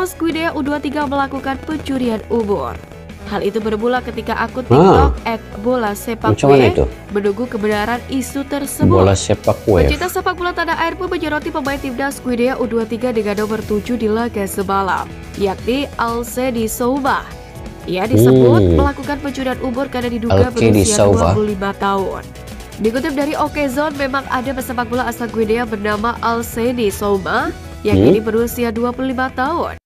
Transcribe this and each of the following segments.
timnas Guinea U23 melakukan pencurian umur. Hal itu bermula ketika akun TikTok @bola_sepak_we menunggu kebenaran isu tersebut. Bola sepak we. Pecinta sepak bola tanah air pun menyoroti pemain timnas Guinea U23 dengan nomor 7 di laga semalam, yakni Alcedi Souma. Ia disebut melakukan pencurian umur karena diduga berusia 25 tahun. Dikutip dari Okezone, memang ada pesepak bola asal Guinea bernama Alcedi Souma yang kini berusia 25 tahun.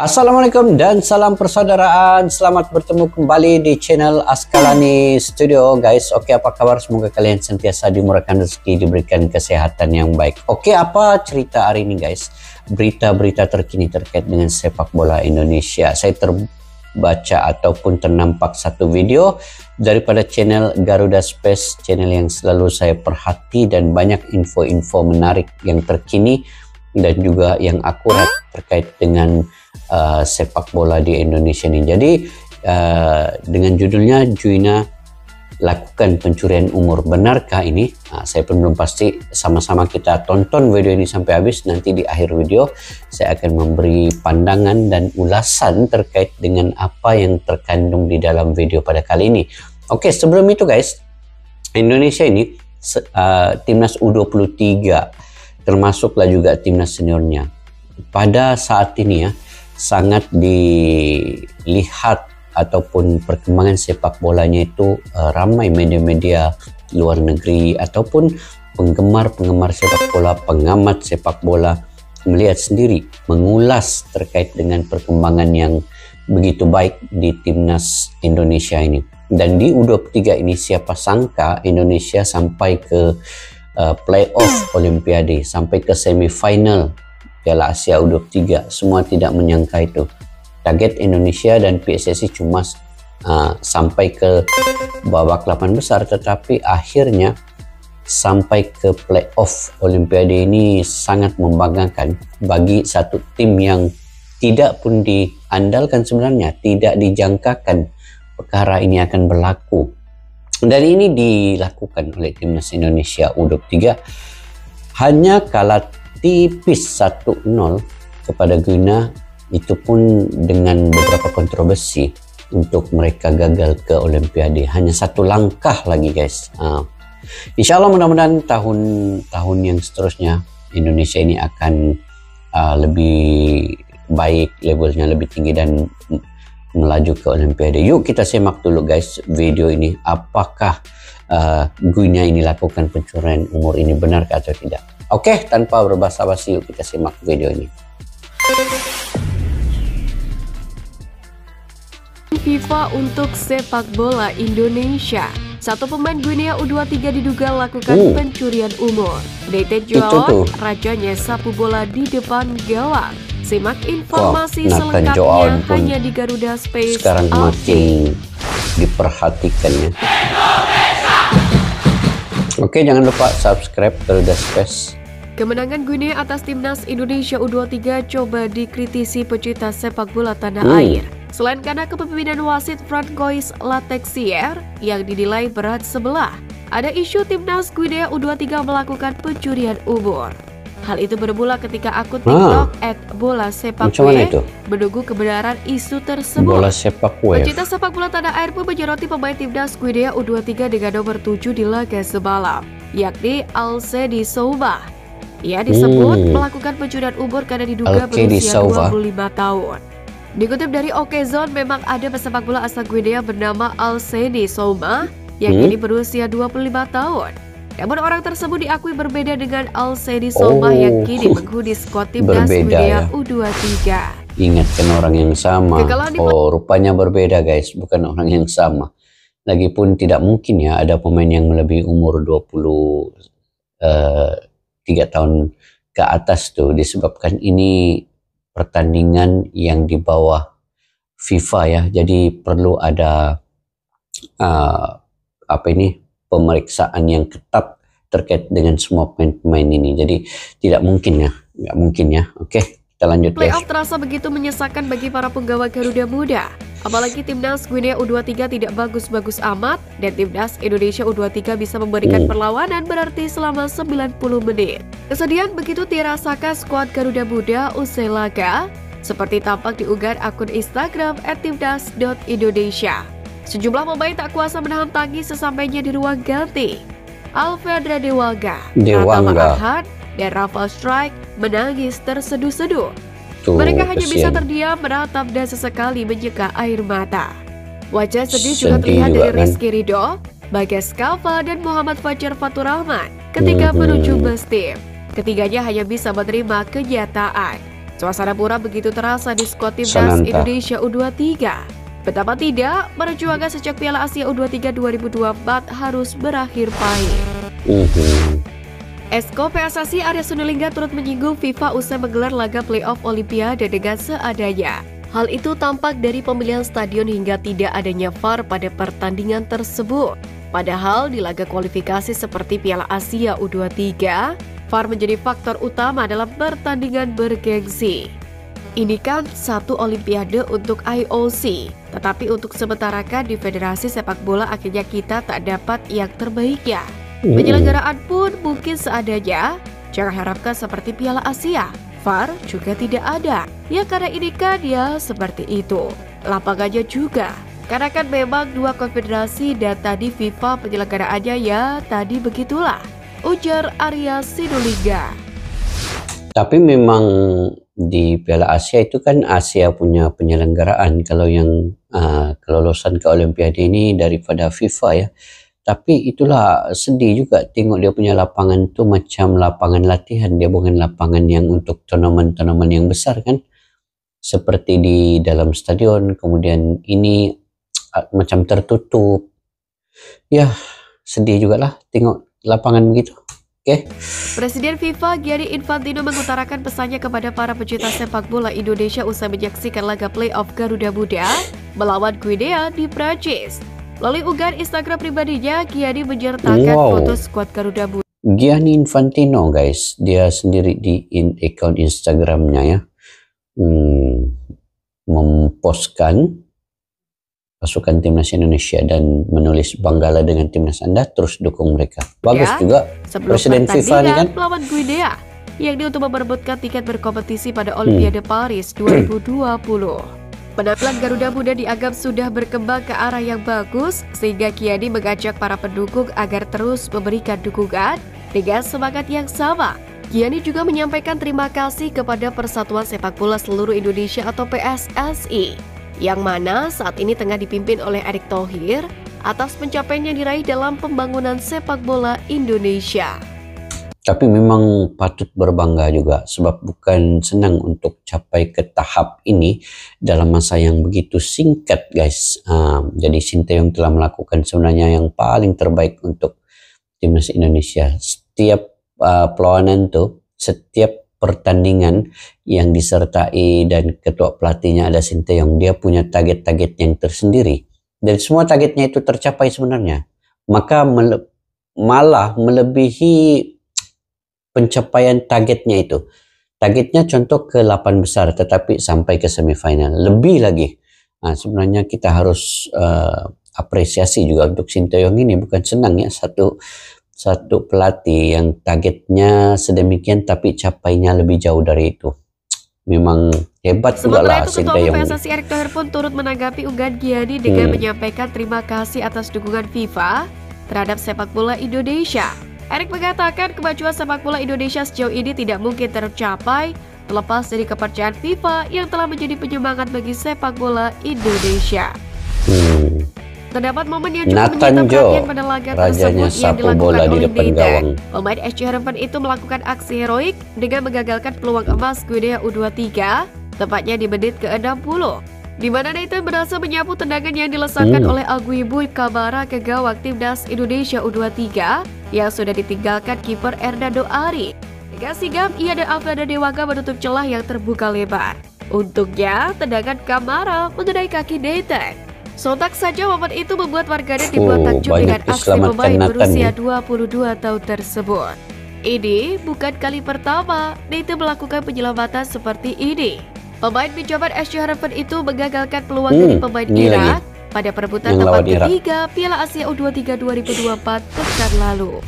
Assalamualaikum dan salam persaudaraan. Selamat bertemu kembali di channel Askalani Studio, guys. Oke, apa kabar? Semoga kalian sentiasa dimurahkan rezeki, diberikan kesehatan yang baik. Oke, apa cerita hari ini, guys? Berita-berita terkini terkait dengan sepak bola Indonesia. Saya terbaca ataupun ternampak satu video daripada channel Garuda Space, channel yang selalu saya perhati dan banyak info-info menarik yang terkini dan juga yang akurat terkait dengan sepak bola di Indonesia ini. Jadi dengan judulnya Juina lakukan pencurian umur, benarkah ini? Saya pun belum pasti. Sama-sama kita tonton video ini sampai habis. Nanti di akhir video saya akan memberi pandangan dan ulasan terkait dengan apa yang terkandung di dalam video pada kali ini. Oke, sebelum itu, guys, Indonesia ini timnas U23 termasuklah juga timnas seniornya pada saat ini ya sangat dilihat ataupun perkembangan sepak bolanya itu ramai media-media luar negeri ataupun penggemar sepak bola, pengamat sepak bola melihat sendiri, mengulas terkait dengan perkembangan yang begitu baik di timnas Indonesia ini. Dan di U23 ini siapa sangka Indonesia sampai ke playoff Olimpiade, sampai ke semifinal Piala Asia U23. Semua tidak menyangka itu. Target Indonesia dan PSSI cuma sampai ke babak 8 besar, tetapi akhirnya sampai ke playoff Olimpiade ini sangat membanggakan bagi satu tim yang tidak pun diandalkan sebenarnya, tidak dijangkakan perkara ini akan berlaku. Dan ini dilakukan oleh timnas Indonesia U23 hanya kalah tipis 1-0 kepada Guinea, itu pun dengan beberapa kontroversi untuk mereka gagal ke Olimpiade. Hanya satu langkah lagi, guys. Insya Allah mudah-mudahan tahun-tahun yang seterusnya Indonesia ini akan lebih baik, levelnya lebih tinggi dan melaju ke Olimpiade. Yuk kita simak dulu, guys, video ini. Apakah Guinea ini lakukan pencurian umur ini, benar atau tidak? Oke, tanpa berbasa-basi yuk kita simak video ini. FIFA untuk sepak bola Indonesia. Satu pemain Guinea U23 diduga lakukan pencurian umur. Dete John, rajanya sapu bola di depan gawang. Simak informasi selengkapnya hanya di Garuda Space. Sekarang makin diperhatikannya. Oke, jangan lupa subscribe Garuda Space. Kemenangan Guinea atas timnas Indonesia U23 coba dikritisi pecinta sepak bola tanah air. Selain karena kepemimpinan wasit Francois Latexier yang dinilai berat sebelah, ada isu timnas Guinea U23 melakukan pencurian umur. Hal itu bermula ketika akun TikTok @bola_sepak_we menunggu kebenaran isu tersebut. Bola sepak we. Pecinta sepak bola tanah air pun menyoroti pemain timnas Guinea U23 dengan nomor 7 di laga semalam, yakni Alcedi Souma. Ia disebut melakukan pencurian umur karena diduga berusia 25 tahun. Dikutip dari Okezone, memang ada pesepak bola asal Guinea bernama Alcedi Souma yang kini berusia 25 tahun. Namun orang tersebut diakui berbeda dengan Alcedi Souma yang kini menghuni skuad timnas Guinea U23. Ingatkan orang yang sama. Rupanya berbeda, guys, bukan orang yang sama. Lagipun tidak mungkin ya ada pemain yang melebihi umur 3 tahun ke atas tuh, disebabkan ini pertandingan yang di bawah FIFA ya, jadi perlu ada pemeriksaan yang ketat terkait dengan semua pemain-pemain ini. Jadi tidak mungkin ya, nggak mungkin ya. Oke, kita lanjut. Playoff terasa begitu menyesakan bagi para penggawa Garuda Muda. Apalagi timnas Guinea U23 tidak bagus-bagus amat dan timnas Indonesia U23 bisa memberikan perlawanan berarti selama 90 menit. Kesedihan begitu dirasakan skuad Garuda Muda usai laga, seperti tampak diunggah akun Instagram @timnas.indonesia. Sejumlah pemain tak kuasa menahan tangis sesampainya di ruang ganti. Alfedra Dewanga, Pratama Ahad, dan Rafael Strike menangis terseduh-seduh. Mereka hanya bisa terdiam, meratap dan sesekali menyeka air mata. Wajah sedih juga terlihat dari Rizky Ridho, Bagas Kava, dan Muhammad Fajar Fatur Rahman ketika menuju bus tim. Ketiganya hanya bisa menerima kenyataan. Suasana pura begitu terasa di skuad timnas Indonesia U23. Betapa tidak, perjuangan sejak Piala Asia U23 2024 harus berakhir pahit. Esko PSSI Arya Sinulinga turut menyinggung FIFA usai menggelar laga playoff Olimpiade dengan seadanya. Hal itu tampak dari pemilihan stadion hingga tidak adanya VAR pada pertandingan tersebut. Padahal di laga kualifikasi seperti Piala Asia U23, VAR menjadi faktor utama dalam pertandingan bergengsi. Ini kan satu Olimpiade untuk IOC, tetapi untuk sementara kan di Federasi Sepak Bola akhirnya kita tak dapat yang terbaiknya. Penyelenggaraan pun mungkin seadanya, jangan harapkan seperti Piala Asia. VAR juga tidak ada, ya karena ini kan ya seperti itu. Lapangannya juga, karena kan memang dua konfederasi dan tadi FIFA penyelenggaraannya ya tadi begitulah, ujar Arya Sinulinga. Tapi memang di Piala Asia itu kan Asia punya penyelenggaraan, kalau yang kelolosan ke Olimpiade ini daripada FIFA ya. Tapi itulah sedih juga tengok dia punya lapangan tu macam lapangan latihan, dia bukan lapangan yang untuk tournament-tournament yang besar kan. Seperti di dalam stadion, kemudian ini macam tertutup. Ya, sedih juga lah tengok lapangan begitu. Oke. Presiden FIFA Gianni Infantino mengutarakan pesannya kepada para pecinta sepak bola Indonesia usai menyaksikan laga playoff Garuda Muda melawan Guinea di Prancis. Melalui unggahan Instagram pribadinya, Gianni menyertakan foto skuad Garuda Muda. Gianni Infantino guys, dia sendiri di account Instagramnya ya, mempostkan pasukan timnas Indonesia dan menulis banggalah dengan timnas Anda, terus dukung mereka. Bagus ya, juga Presiden FIFA ini kan melawan Guinea, yakni untuk memperebutkan tiket berkompetisi pada Olimpiade Paris 2020. Penampilan Garuda Muda dianggap sudah berkembang ke arah yang bagus, sehingga Gianni mengajak para pendukung agar terus memberikan dukungan dengan semangat yang sama. Gianni juga menyampaikan terima kasih kepada Persatuan Sepak Bola Seluruh Indonesia atau PSSI, yang mana saat ini tengah dipimpin oleh Erick Thohir atas pencapaian yang diraih dalam pembangunan sepak bola Indonesia. Tapi memang patut berbangga juga, sebab bukan senang untuk capai ke tahap ini dalam masa yang begitu singkat guys. Jadi Sinteyong telah melakukan sebenarnya yang paling terbaik untuk timnas Indonesia. Setiap perlawanan tuh, setiap pertandingan yang disertai dan ketua pelatihnya ada Sinteyong, dia punya target-target yang tersendiri. Dan semua targetnya itu tercapai sebenarnya. Maka malah melebihi pencapaian targetnya itu. Targetnya contoh ke 8 besar tetapi sampai ke semifinal. Lebih lagi. Sebenarnya kita harus apresiasi juga untuk Sinteyong ini. Bukan senang ya satu pelatih yang targetnya sedemikian tapi capainya lebih jauh dari itu. Memang hebat juga lah Sinteyong. Ketua PSSI Erick Thohir pun turut menanggapi unggahan Gianni dengan menyampaikan terima kasih atas dukungan FIFA terhadap sepak bola Indonesia. Erick mengatakan kemajuan sepak bola Indonesia sejauh ini tidak mungkin tercapai terlepas dari kepercayaan FIFA yang telah menjadi penyemangat bagi sepak bola Indonesia. Terdapat momen yang cukup menyita perhatian pada laga tersebut yang dilakukan oleh Dede. Pemain SC Heerenveen itu melakukan aksi heroik dengan menggagalkan peluang emas Guinea U23, tepatnya di menit ke-60. Di mana Nathan berhasil menyapu tendangan yang dilesakkan oleh Aguibu Kabara ke gawang timnas Indonesia U23 yang sudah ditinggalkan kiper Hernando Ari. Dengan sigap, ia dan Alfredo Dewanga menutup celah yang terbuka lebar. Untungnya, tendangan Kamara mengenai kaki Nathan. Sontak saja momen itu membuat warganet dibuat takjub dengan aksi pemain berusia 22 tahun tersebut. Ini bukan kali pertama Nathan melakukan penyelamatan seperti ini. Pemain pinjaman SC Heerenveen itu mengagalkan peluang dari pemain Irak pada perebutan tempat ketiga Piala Asia U23 2024 pekan lalu.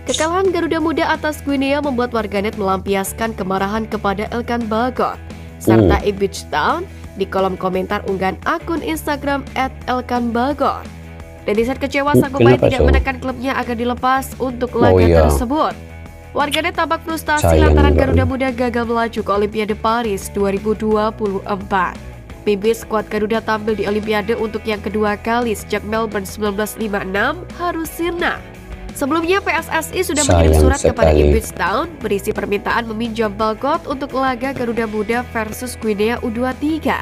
Kekalahan Garuda Muda atas Guinea membuat warganet melampiaskan kemarahan kepada Elkan Bagot serta Ipswich Town di kolom komentar unggahan akun Instagram @elkanbagot. Netizen kecewa sang pemain tidak menekan klubnya agar dilepas untuk laga tersebut. Warganet tampak frustasi lantaran Garuda Muda gagal melaju ke Olimpiade Paris 2024. Pimpin skuad Garuda tampil di Olimpiade untuk yang kedua kali sejak Melbourne 1956 harus sirna. Sebelumnya PSSI sudah mengirim surat kepada Ipswich Town berisi permintaan meminjam Bagot untuk laga Garuda Muda versus Guinea U23.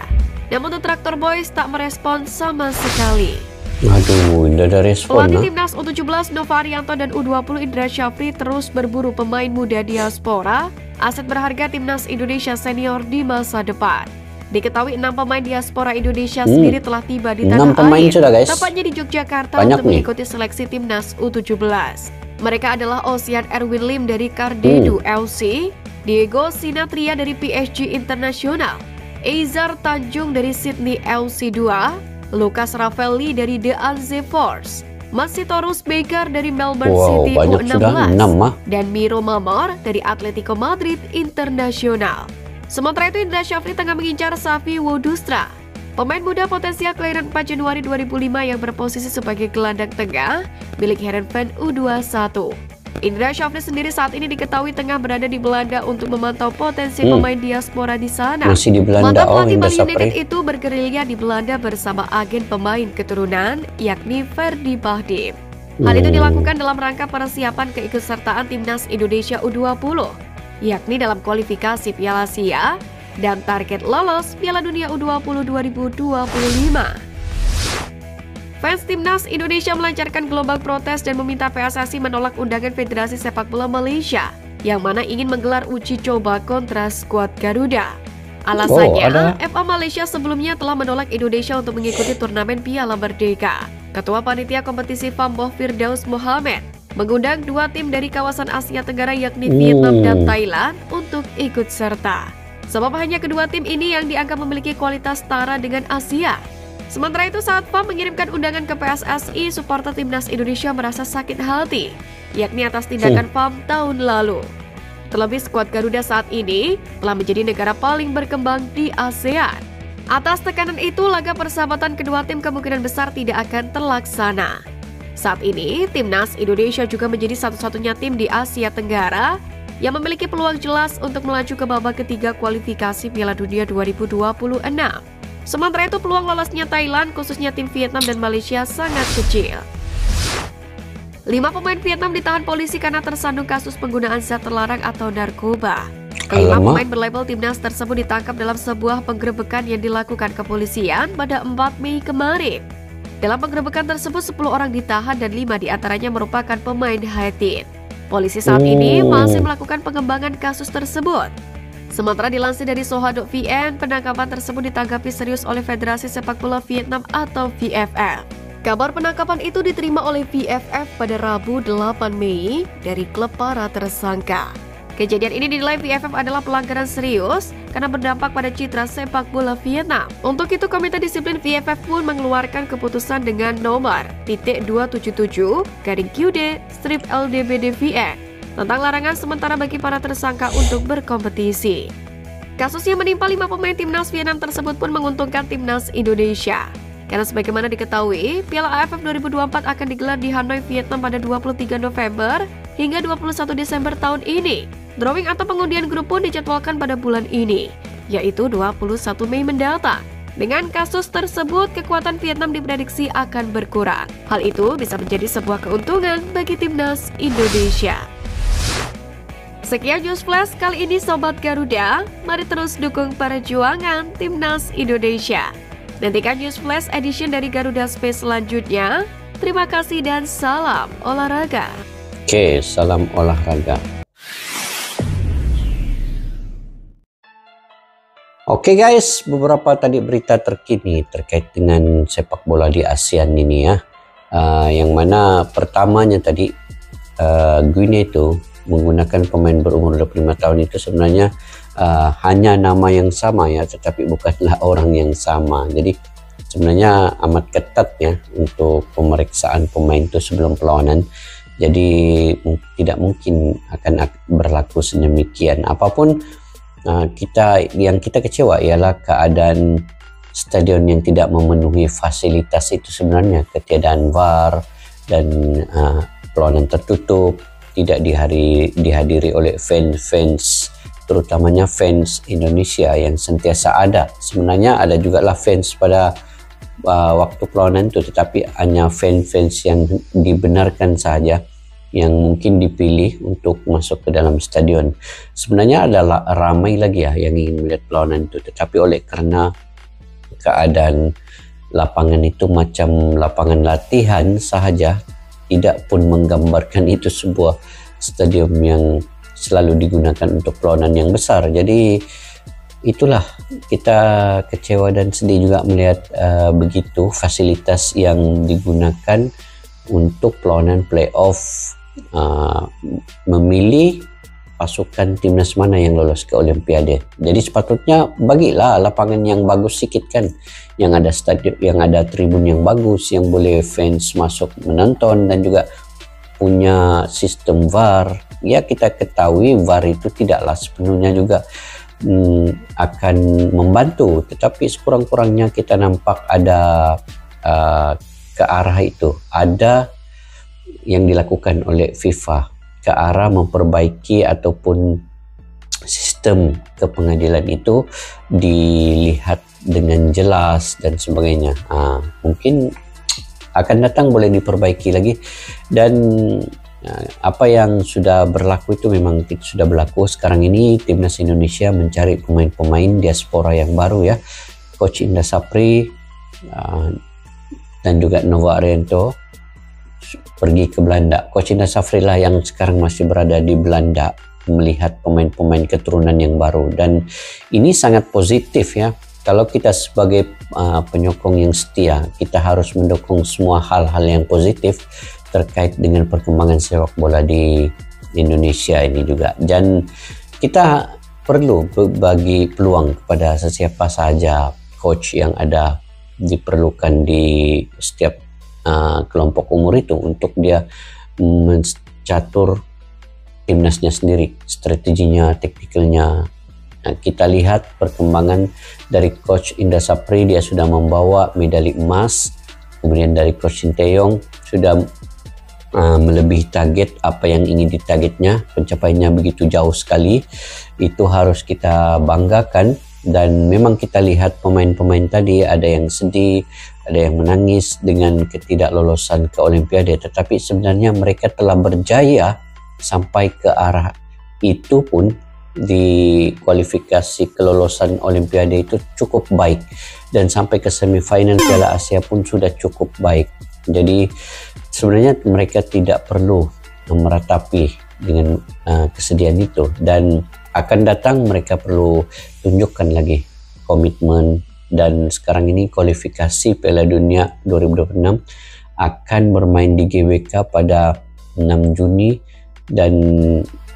Namun The Tractor Boys tak merespon sama sekali. Aduh, udah ada respon. Pelatih timnas U17 Nova Arianto dan U20 Indra Syafri terus berburu pemain muda diaspora, aset berharga timnas Indonesia senior di masa depan. Diketahui 6 pemain diaspora Indonesia sendiri telah tiba di tanah air, tepatnya di Yogyakarta untuk mengikuti seleksi timnas U17. Mereka adalah Ocean Erwin Lim dari Cardedu FC, Diego Sinatria dari PSG Internasional, Eizar Tanjung dari Sydney FC 2, Lucas Ravelli dari The Anze Force, Masitorus Baker dari Melbourne City U16, dan Miro Mamor dari Atletico Madrid Internasional. Sementara itu Indra Syafri tengah mengincar Safi Wodustra, pemain muda potensial kelahiran 4 Januari 2005 yang berposisi sebagai gelandang tengah milik Heerenveen U21. Indra Syafri sendiri saat ini diketahui tengah berada di Belanda untuk memantau potensi pemain diaspora di sana. Masih di Belanda. Mantan pelatih Bali United itu bergerilya di Belanda bersama agen pemain keturunan yakni Ferdi Bahdim. Hal itu dilakukan dalam rangka persiapan keikutsertaan timnas Indonesia U20, yakni dalam kualifikasi Piala Asia dan target lolos Piala Dunia U20 2025. Fans timnas Indonesia melancarkan gelombang protes dan meminta PSSI menolak undangan Federasi Sepak Bola Malaysia yang mana ingin menggelar uji coba kontra skuad Garuda. Alasannya, FA Malaysia sebelumnya telah menolak Indonesia untuk mengikuti turnamen Piala Merdeka. Ketua Panitia Kompetisi FAMBOH Firdaus Mohamed mengundang 2 tim dari kawasan Asia Tenggara yakni Vietnam dan Thailand untuk ikut serta. Sebab hanya kedua tim ini yang dianggap memiliki kualitas setara dengan Asia. Sementara itu saat FAM mengirimkan undangan ke PSSI, supporter timnas Indonesia merasa sakit hati, yakni atas tindakan FAM tahun lalu. Terlebih skuad Garuda saat ini telah menjadi negara paling berkembang di ASEAN. Atas tekanan itu, laga persahabatan kedua tim kemungkinan besar tidak akan terlaksana. Saat ini, timnas Indonesia juga menjadi satu-satunya tim di Asia Tenggara yang memiliki peluang jelas untuk melaju ke babak ketiga kualifikasi Piala Dunia 2026. Sementara itu peluang lolosnya Thailand, khususnya tim Vietnam dan Malaysia sangat kecil. 5 pemain Vietnam ditahan polisi karena tersandung kasus penggunaan zat terlarang atau narkoba. 5 pemain berlabel timnas tersebut ditangkap dalam sebuah penggerebekan yang dilakukan kepolisian pada 4 Mei kemarin. Dalam penggerebekan tersebut 10 orang ditahan dan 5 diantaranya merupakan pemain Haiti. Polisi saat ini masih melakukan pengembangan kasus tersebut. Sementara dilansir dari Soha.vn, penangkapan tersebut ditanggapi serius oleh Federasi Sepak Bola Vietnam atau VFF. Kabar penangkapan itu diterima oleh VFF pada Rabu 8 Mei dari klub para tersangka. Kejadian ini dinilai VFF adalah pelanggaran serius karena berdampak pada citra sepak bola Vietnam. Untuk itu Komite Disiplin VFF pun mengeluarkan keputusan dengan nomor .277-QD-LDBDVN tentang larangan sementara bagi para tersangka untuk berkompetisi. Kasus yang menimpa 5 pemain timnas Vietnam tersebut pun menguntungkan timnas Indonesia. Karena sebagaimana diketahui, Piala AFF 2024 akan digelar di Hanoi, Vietnam pada 23 November hingga 21 Desember tahun ini. Drawing atau pengundian grup pun dijadwalkan pada bulan ini, yaitu 21 Mei mendatang. Dengan kasus tersebut, kekuatan Vietnam diprediksi akan berkurang. Hal itu bisa menjadi sebuah keuntungan bagi timnas Indonesia. Sekian News Flash kali ini Sobat Garuda, mari terus dukung perjuangan timnas Indonesia. Nantikan News Flash edition dari Garuda Space selanjutnya. Terima kasih dan salam olahraga. Oke, salam olahraga. Oke guys, beberapa tadi berita terkini terkait dengan sepak bola di ASEAN ini ya. Yang mana pertamanya tadi Guinea itu menggunakan pemain berumur 25 tahun itu sebenarnya hanya nama yang sama ya, tetapi bukanlah orang yang sama. Jadi sebenarnya amat ketat ya untuk pemeriksaan pemain itu sebelum perlawanan. Jadi tidak mungkin akan berlaku sedemikian. Apapun yang kita kecewa ialah keadaan stadion yang tidak memenuhi fasilitas itu sebenarnya, ketiadaan VAR dan perlawanan tertutup, tidak dihadiri oleh fans, terutamanya fans Indonesia yang sentiasa ada. Sebenarnya ada juga lah fans pada waktu perlawanan itu, tetapi hanya fans yang dibenarkan saja yang mungkin dipilih untuk masuk ke dalam stadion. Sebenarnya adalah ramai lagi ya yang ingin melihat perlawanan itu, tetapi oleh karena keadaan lapangan itu macam lapangan latihan sahaja, tidak pun menggambarkan itu sebuah stadium yang selalu digunakan untuk perlawanan yang besar. Jadi itulah kita kecewa dan sedih juga melihat begitu fasilitas yang digunakan untuk perlawanan playoff, memilih pasukan timnas mana yang lolos ke Olimpiade. Jadi sepatutnya bagilah lapangan yang bagus sedikit kan, yang ada stadion, yang ada tribun yang bagus, yang boleh fans masuk menonton, dan juga punya sistem VAR. Ya, kita ketahui VAR itu tidaklah sepenuhnya juga akan membantu, tetapi sekurang-kurangnya kita nampak ada ke arah itu, ada yang dilakukan oleh FIFA ke arah memperbaiki ataupun sistem kepengadilan itu dilihat dengan jelas dan sebagainya. Mungkin akan datang boleh diperbaiki lagi, dan apa yang sudah berlaku itu memang sudah berlaku. Sekarang ini timnas Indonesia mencari pemain-pemain diaspora yang baru ya. Coach Indra Sapri dan juga Nova Arianto pergi ke Belanda. Coach Indra Sapri lah yang sekarang masih berada di Belanda melihat pemain-pemain keturunan yang baru, dan ini sangat positif ya. Kalau kita sebagai penyokong yang setia, kita harus mendukung semua hal-hal yang positif terkait dengan perkembangan sepak bola di Indonesia ini juga. Dan kita perlu bagi peluang kepada sesiapa saja coach yang ada, diperlukan di setiap kelompok umur itu untuk dia mencatur timnasnya sendiri, strateginya, taktikalnya. Kita lihat perkembangan dari Coach Indra Sapri, dia sudah membawa medali emas. Kemudian dari Coach Sinteyong sudah melebihi target apa yang ingin ditargetnya, pencapaiannya begitu jauh sekali. Itu harus kita banggakan. Dan memang kita lihat pemain-pemain tadi ada yang sedih, ada yang menangis dengan ketidaklolosan ke Olimpiade, tetapi sebenarnya mereka telah berjaya sampai ke arah itu pun. Di kualifikasi kelolosan Olimpiade itu cukup baik, dan sampai ke semifinal Piala Asia pun sudah cukup baik. Jadi sebenarnya mereka tidak perlu meratapi dengan kesedihan itu, dan akan datang mereka perlu tunjukkan lagi komitmen. Dan sekarang ini kualifikasi Piala Dunia 2026 akan bermain di GBK pada 6 Juni, dan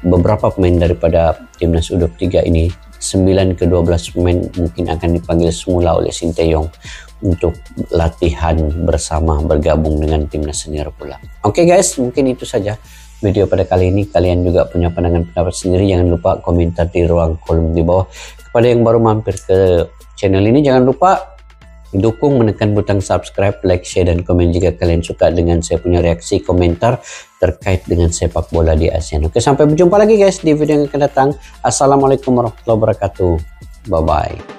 beberapa pemain daripada timnas U23 ini, 9 ke 12 pemain mungkin akan dipanggil semula oleh Sinteyong untuk latihan bersama, bergabung dengan timnas senior pula. Oke guys, mungkin itu saja video pada kali ini. Kalian juga punya pandangan pendapat sendiri, jangan lupa komentar di ruang kolom di bawah. Kepada yang baru mampir ke channel ini, jangan lupa dukung, menekan butang subscribe, like, share, dan komen jika kalian suka dengan saya punya reaksi komentar terkait dengan sepak bola di ASEAN. Oke, sampai berjumpa lagi guys di video yang akan datang. Assalamualaikum warahmatullahi wabarakatuh. Bye-bye.